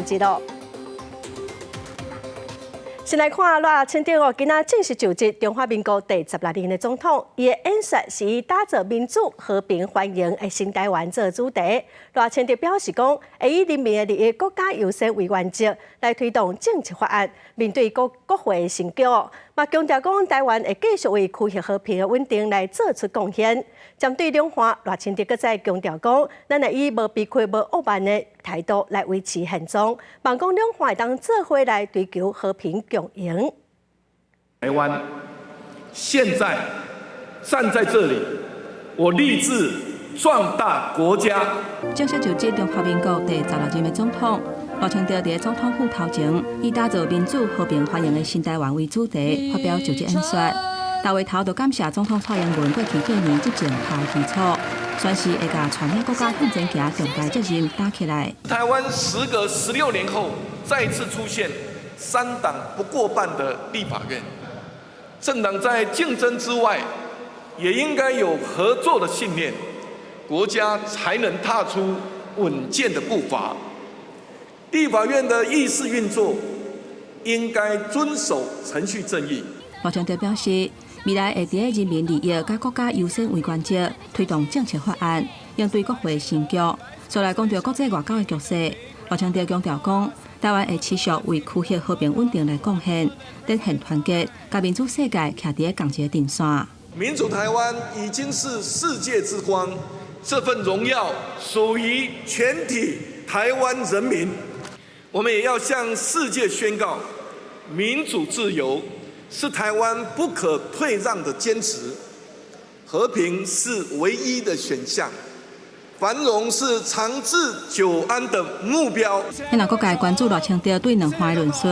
记录。先来看赖清德今仔正式就职中华民国第16任的总统，伊的演说是以打造民主、和平、欢迎的新台湾做主题。赖清德表示讲，会以人民的利益、国家优先为原则来推动政策法案。面对国会的成果，嘛强调讲台湾会继续为区域和平的稳定来做出贡献。针对两岸，赖清德搁再强调讲，咱会以无避讳、无傲慢的态度来维持现状，望讲两岸会当做伙来追求和平共赢。台湾现在站在这里，我立志壮大国家。正式就职中华民国第16任的总统。赖清德在总统府头前，以打造民主、和平、欢迎的新台湾为主题，发表就职演说。大会头就感谢总统蔡英文过去8年执政下的基础，宣誓会把全体国家向前行重大责任打起来。台湾时隔16年后，再次出现3党不过半的立法院。政党在竞争之外，也应该有合作的信念，国家才能踏出稳健的步伐。立法院的议事运作应该遵守程序正义。赖清德表示，未来会伫人民利益甲国家优先为原则，推动政策法案，应对国会成果。再来讲到国际外交的局势，赖清德强调讲，台湾会持续为区域和平稳定来贡献，展现团结，甲民主世界徛伫共一个阵线。民主台湾已经是世界之光，这份荣耀属于全体台湾人民。我们也要向世界宣告，民主自由是台湾不可退让的坚持，和平是唯一的选项，繁荣是长治久安的目标。现在各界关注赖清德对两岸的论述，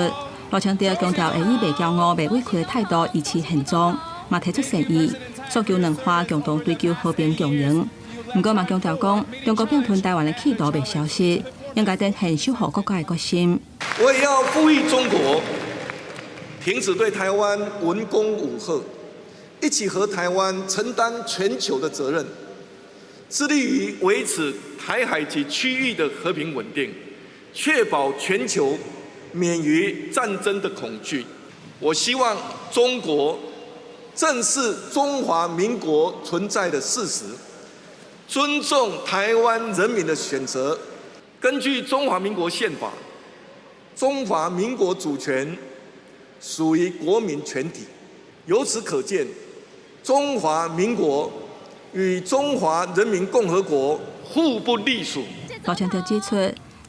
赖清德强调会以袂骄傲、袂委屈的态度维持现状，嘛提出善意，诉求两岸共同追求和平共赢。不过嘛强调讲，中国并吞台湾的企图袂消失。应该展现守护国家的决心。我也要呼吁中国停止对台湾文攻武吓，一起和台湾承担全球的责任，致力于维持台海及区域的和平稳定，确保全球免于战争的恐惧。我希望中国正视中华民国存在的事实，尊重台湾人民的选择。根据中华民国宪法，中华民国主权属于国民全体。由此可见，中华民国与中华人民共和国互不隶属。赖清德指出，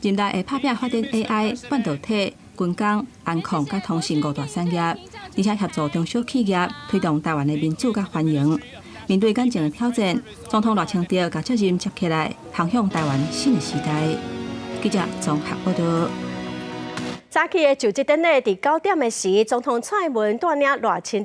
人大会拍拼发展 AI、半导体、军工、安控甲通讯5大产业，而且协助中小企业推动台湾的民主甲繁荣。面对眼前的挑战，总统赖清德把责任接起来，航向台湾新的时代。记者综合报道。早起的就职典礼伫9点的时，总统蔡英文带领赖清德